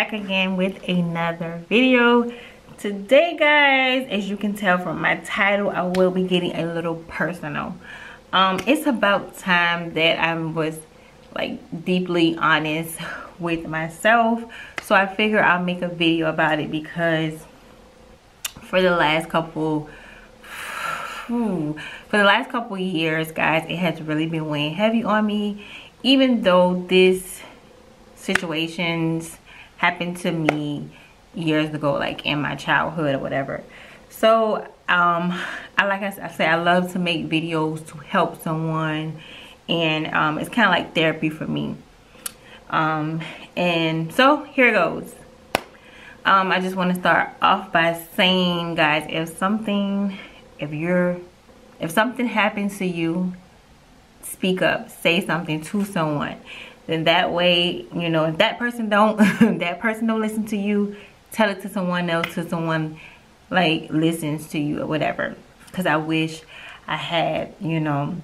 back again with another video. Today, guys, as you can tell from my title, I will be getting a little personal. It's about time that I was like deeply honest with myself, so I figure I'll make a video about it because for the last couple years, guys, it has really been weighing heavy on me. Even though this situations happened to me years ago, like in my childhood or whatever. So like I say, I love to make videos to help someone, and it's kind of like therapy for me. And so here goes. I just want to start off by saying, guys, if something happens to you, speak up, say something to someone. Then that way, you know, if that person don't listen to you, tell it to someone else, to someone like listens to you or whatever. Because I wish I had, you know,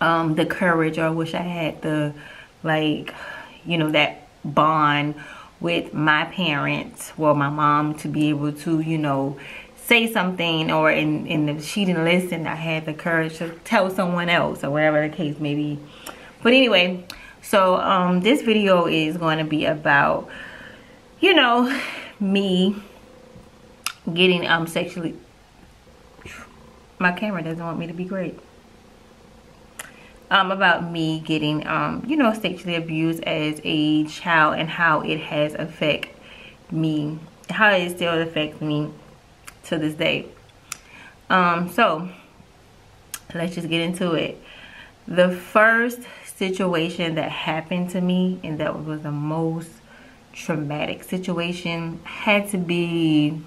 the courage, or I wish I had the, like, you know, that bond with my parents, well, my mom, to be able to, you know, say something, or if she didn't listen, I had the courage to tell someone else, or whatever the case may be. But anyway, so this video is going to be about, you know, me getting sexually, my camera doesn't want me to be great, about me getting you know, sexually abused as a child, and how it has affected me, how it still affects me to this day. So let's just get into it. The first situation that happened to me, and that was the most traumatic situation, had to be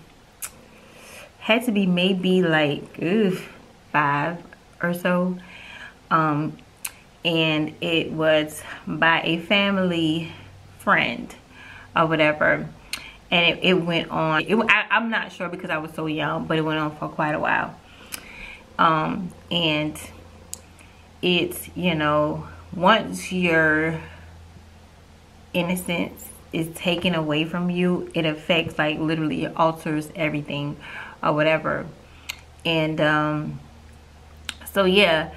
maybe like 5 or so, and it was by a family friend or whatever. And it went on. I'm not sure because I was so young, but it went on for quite a while. And it's, you know, once your innocence is taken away from you, it affects, like, literally, it alters everything or whatever. And so yeah,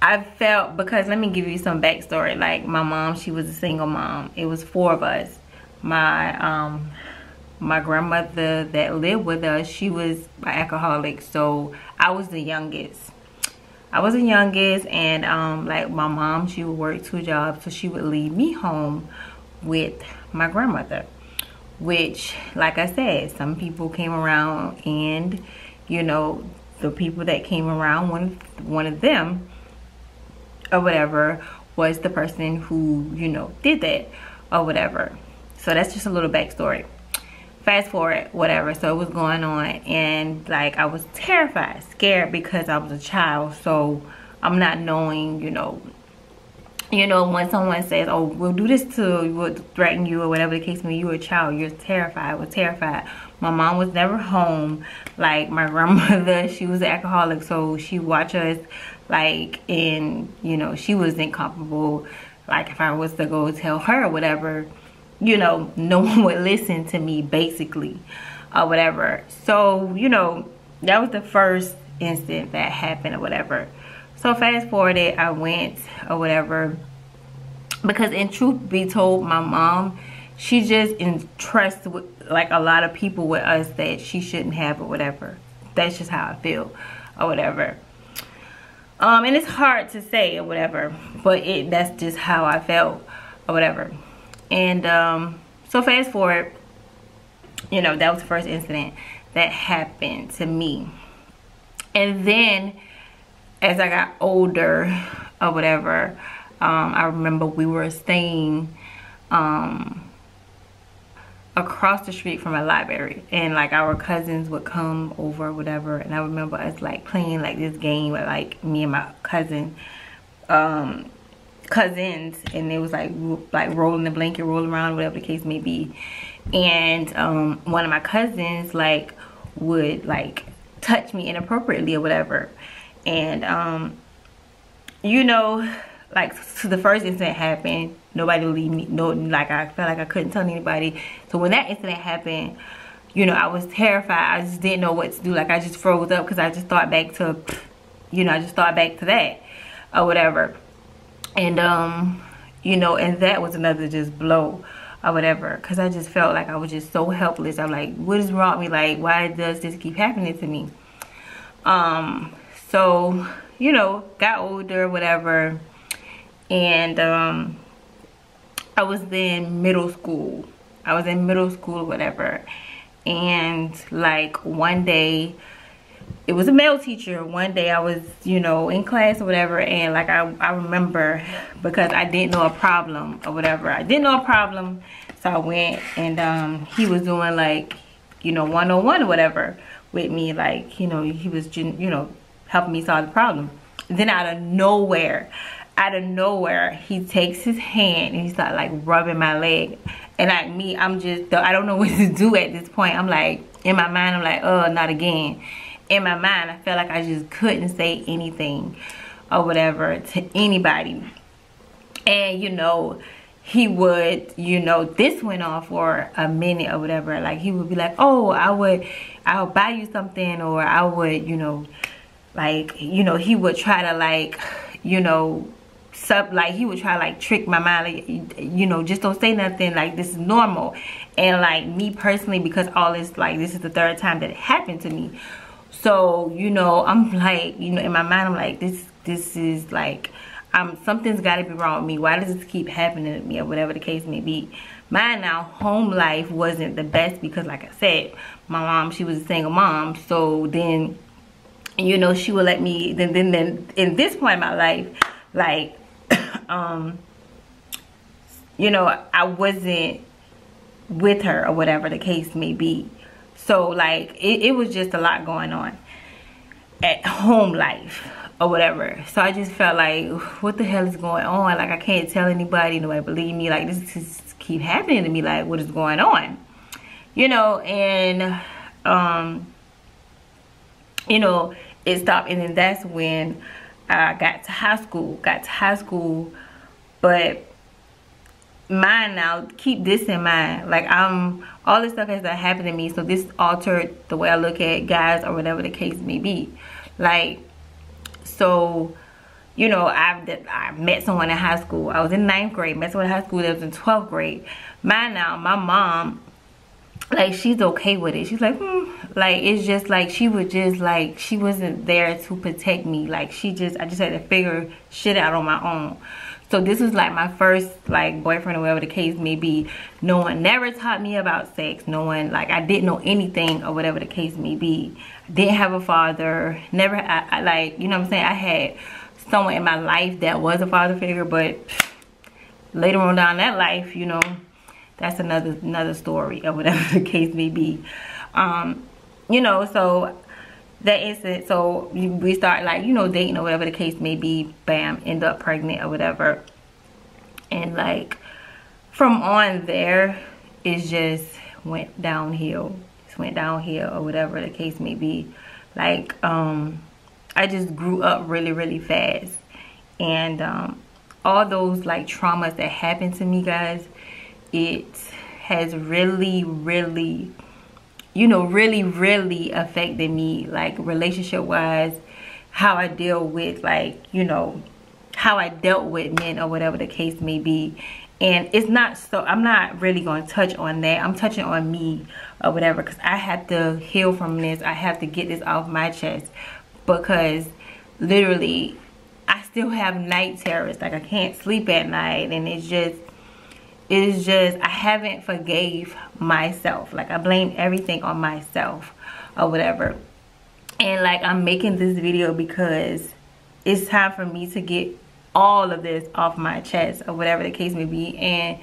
I felt, because let me give you some backstory. Like, my mom, she was a single mom. It was 4 of us. My grandmother that lived with us, she was an alcoholic, so I was the youngest. And like, my mom, she would work 2 jobs, so she would leave me home with my grandmother. Which, like I said, some people came around, and, you know, the people that came around, one of them or whatever was the person who, you know, did that or whatever. So that's just a little backstory. Fast forward, whatever, so it was going on, and like, I was terrified, scared, because I was a child. So I'm not knowing, you know, when someone says, oh, we'll do this to you, we'll threaten you, or whatever the case may be, you're a child, you're terrified. I was terrified. My mom was never home. Like, my grandmother, she was an alcoholic, so she watched us, like, and, you know, she was incomparable. Like, if I was to go tell her or whatever, you know, no one would listen to me, basically, or whatever. So, you know, that was the first incident that happened or whatever. So fast forwarded, I went or whatever, because in truth be told, my mom, she just entrusts with, like, a lot of people with us that she shouldn't have or whatever. That's just how I feel or whatever. And it's hard to say or whatever, but that's just how I felt or whatever. And so fast forward, you know, that was the first incident that happened to me. And then as I got older or whatever, I remember we were staying across the street from a library, and like, our cousins would come over or whatever. And I remember us like playing like this game with, like, me and my cousins, and it was like rolling the blanket, rolling around, whatever the case may be. And one of my cousins, like, would like touch me inappropriately or whatever. And you know, like, so the first incident happened, nobody would leave me. No, like I felt like I couldn't tell anybody. So when that incident happened, you know, I was terrified. I just didn't know what to do. Like I just froze up because I just thought back to, you know, I just thought back to that or whatever. And you know, and that was another just blow or whatever, because I just felt like I was just so helpless. I'm like, what is wrong with me? Like, why does this keep happening to me? So, you know, got older, whatever, and I was in middle school. Or whatever, and like one day, it was a male teacher. One day I was, you know, in class or whatever, and like I remember, because I didn't know a problem or whatever. I didn't know a problem, so I went, and he was doing like, you know, 101 or whatever with me. Like, you know, he was, you know, helping me solve the problem. Then out of nowhere, he takes his hand and he started like rubbing my leg. And like me, I'm just, I don't know what to do at this point. I'm like, in my mind, I'm like, oh, not again. In my mind, I felt like I just couldn't say anything or whatever to anybody. And, you know, he would, you know, this went on for a minute or whatever. Like, he would be like, oh, I'll buy you something, or I would, you know, like, you know, he would try to like, you know, like he would try to like trick my mind, like, you know, just don't say nothing, like this is normal. And like me personally, because all this, like, this is the third time that it happened to me. So, you know, I'm like, you know, in my mind, I'm like, this is like, something's got to be wrong with me. Why does this keep happening to me, or whatever the case may be? Mine now, home life wasn't the best, because like I said, my mom, she was a single mom. So then, you know, she would let me, then in this point in my life, like, you know, I wasn't with her or whatever the case may be. So like it was just a lot going on at home life or whatever. So I just felt like, what the hell is going on? Like, I can't tell anybody, nobody believe me. Like, this just keep happening to me. Like, what is going on? You know, and you know, it stopped. And then that's when I got to high school. But mind now, keep this in mind, like, all this stuff has happened to me, so this altered the way I look at guys or whatever the case may be. Like, so, you know, I met someone in high school. I was in 9th grade, met someone in high school that was in 12th grade. Mind now, my mom, like, she's okay with it. She's like, like, it's just like, she would just like, she wasn't there to protect me. Like, I just had to figure shit out on my own. So this was like my first like boyfriend or whatever the case may be. No one never taught me about sex. No one, like, I didn't know anything or whatever the case may be. I didn't have a father. Never, I like, you know what I'm saying? I had someone in my life that was a father figure, but later on down that life, you know, that's another story or whatever the case may be. You know, so that incident, so we start like, you know, dating or whatever the case may be. Bam, end up pregnant or whatever. And like from on there, it just went downhill. Just went downhill or whatever the case may be. Like I just grew up really fast, and all those like traumas that happened to me, guys, it has really, you know, really affected me, like relationship wise, how I deal with, like, you know, how I dealt with men or whatever the case may be. And it's not, so I'm not really going to touch on that. I'm touching on me or whatever, because I have to heal from this. I have to get this off my chest, because literally I still have night terrors. Like, I can't sleep at night, and it's just I haven't forgave myself. Like, I blame everything on myself or whatever. And like, I'm making this video because it's time for me to get all of this off my chest or whatever the case may be. And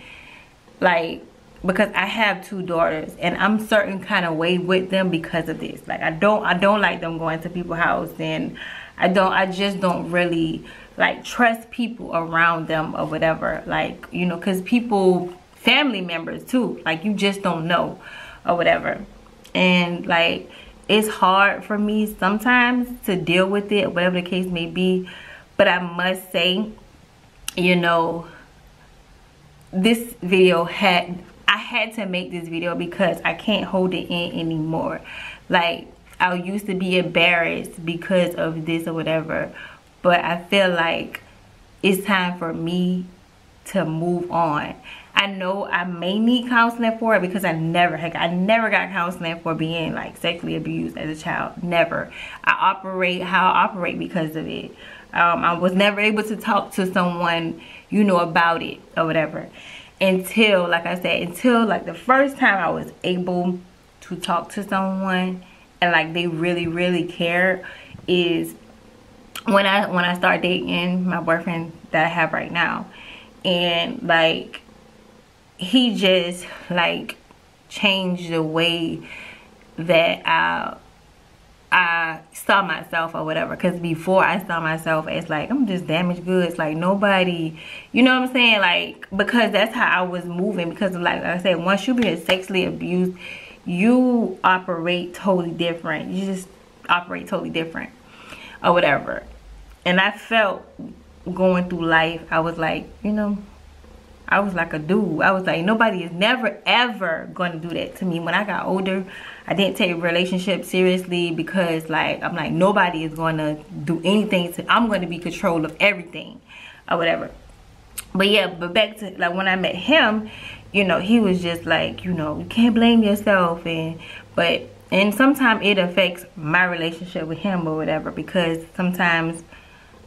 like, because I have 2 daughters, and I'm certain kind of way with them because of this. Like, I don't like them going to people's house, and I just don't really like trust people around them or whatever. Like, you know, because people, family members too, like, you just don't know or whatever. And like, it's hard for me sometimes to deal with it, whatever the case may be. But I must say, you know, this video I had to make this video because I can't hold it in anymore. Like, I used to be embarrassed because of this or whatever, but I feel like it's time for me to move on. I know I may need counseling for it because I never got counseling for being like sexually abused as a child. Never. I operate how I operate because of it. I was never able to talk to someone, you know, about it or whatever, until, like I said, until like the first time I was able to talk to someone and like they really cared is when I started dating my boyfriend that I have right now. And like, he just like changed the way that I saw myself or whatever. Because before, I saw myself as like, I'm just damaged goods, like nobody, you know what I'm saying, like, because that's how I was moving. Because like I said, once you be sexually abused, you operate totally different. You just operate totally different or whatever. And I felt going through life, I was like, you know, I was like a dude. I was like, nobody is never ever going to do that to me. When I got older, I didn't take relationships seriously because like, I'm like, nobody is going to do anything to, I'm going to be in control of everything or whatever. But yeah, but back to like when I met him, you know, he was just like, you know, you can't blame yourself. And sometimes it affects my relationship with him or whatever, because sometimes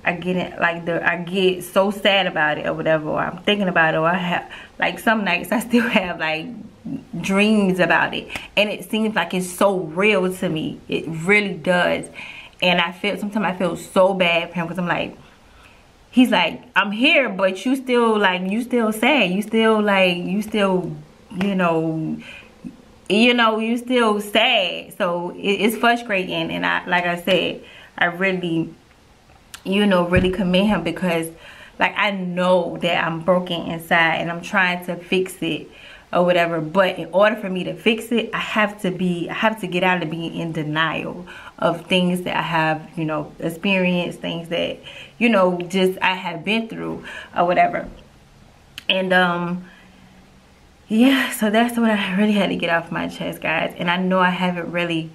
I get it, like I get so sad about it or whatever, or I'm thinking about it, or I have like some nights I still have like dreams about it, and it seems like it's so real to me. It really does. And I feel, sometimes I feel so bad for him, because I'm like, he's like, I'm here, but you still like, you still sad, you still like, you still, you know, you still sad. So it's frustrating. And I, like I said, I really, you know, really commend him, because like, I know that I'm broken inside and I'm trying to fix it or whatever. But in order for me to fix it, I have to get out of being in denial of things that I have, you know, experienced, things that, you know, just I have been through or whatever. And yeah, so that's what I really had to get off my chest, guys. And I know I haven't really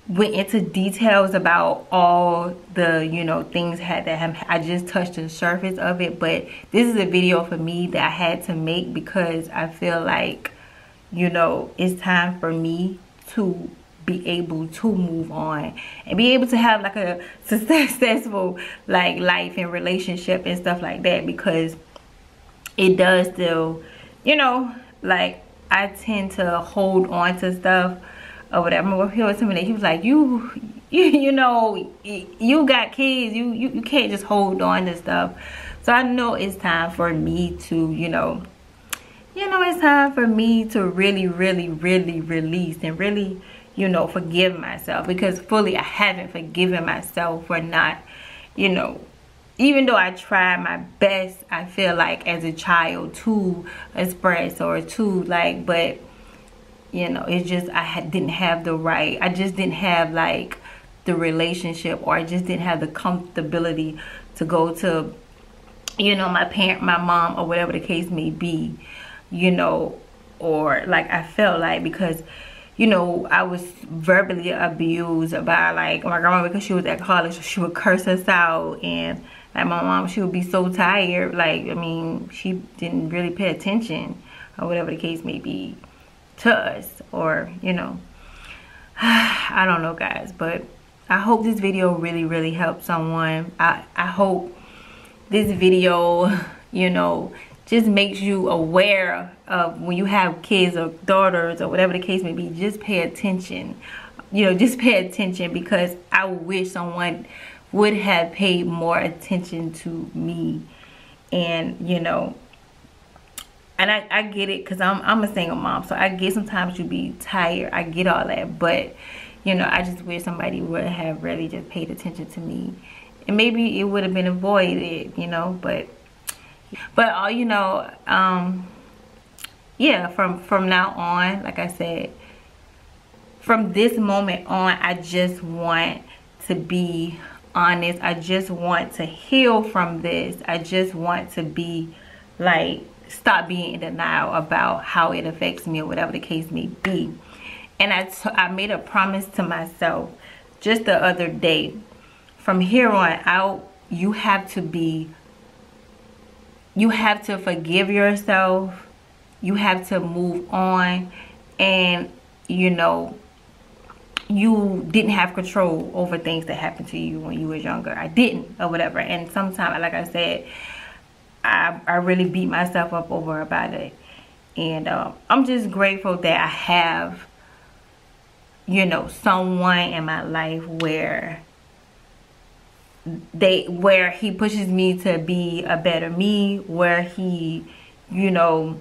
went into details about all the, you know, things I just touched the surface of it. But this is a video for me that I had to make, because I feel like, you know, it's time for me to be able to move on and be able to have like a successful like life and relationship and stuff like that, because it does still, you know, like I tend to hold on to stuff or whatever. My he was telling me that, he was like, you know, you got kids, you can't just hold on to stuff. So I know it's time for me to, you know, it's time for me to really release and really, you know, forgive myself, because fully I haven't forgiven myself for not, you know, even though I tried my best, I feel like as a child to express or to like, but you know, it's just I didn't have the right, I just didn't have like the relationship, or I just didn't have the comfortability to go to, you know, my mom or whatever the case may be, you know, or like I felt like, because, you know, I was verbally abused by like my grandma, because she was at college, she would curse us out. And like my mom, she would be so tired, like, I mean, she didn't really pay attention or whatever the case may be to us, or, you know, I don't know, guys. But I hope this video really helped someone. I hope this video, you know, just makes you aware of when you have kids or daughters or whatever the case may be. Just pay attention, you know, just pay attention, because I wish someone would have paid more attention to me. And, you know, and I get it, because I'm a single mom, so I get sometimes you be tired, I get all that. But, you know, I just wish somebody would have really just paid attention to me, and maybe it would have been avoided, you know. But you know, yeah, from now on, like I said, from this moment on, I just want to be honest. I just want to heal from this. I just want to be like stop being in denial about how it affects me or whatever the case may be. And I made a promise to myself just the other day, from here on out, you have to forgive yourself. You have to move on. And you know, you didn't have control over things that happened to you when you was younger. I didn't, or whatever. And sometimes, like I said, I really beat myself up over about it. And I'm just grateful that I have, you know, someone in my life where he pushes me to be a better me, where he, you know,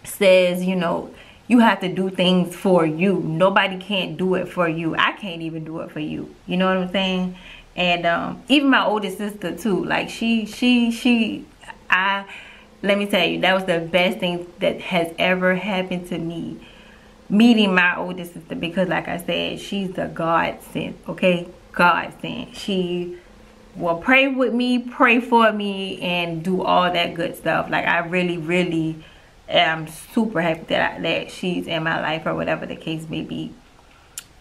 says, you know, you have to do things for you. Nobody can't do it for you. I can't even do it for you. You know what I'm saying? And even my oldest sister too. Like let me tell you, that was the best thing that has ever happened to me, meeting my oldest sister, because like I said, she's the godsend, okay? Godsend. She will pray with me, pray for me, and do all that good stuff. Like, I really am super happy that she's in my life, or whatever the case may be.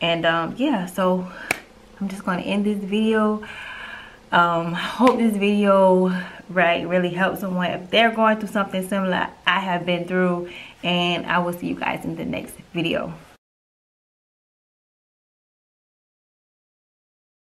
And yeah, so I'm just gonna end this video. Hope this video really helps someone if they're going through something similar I have been through, and I will see you guys in the next video.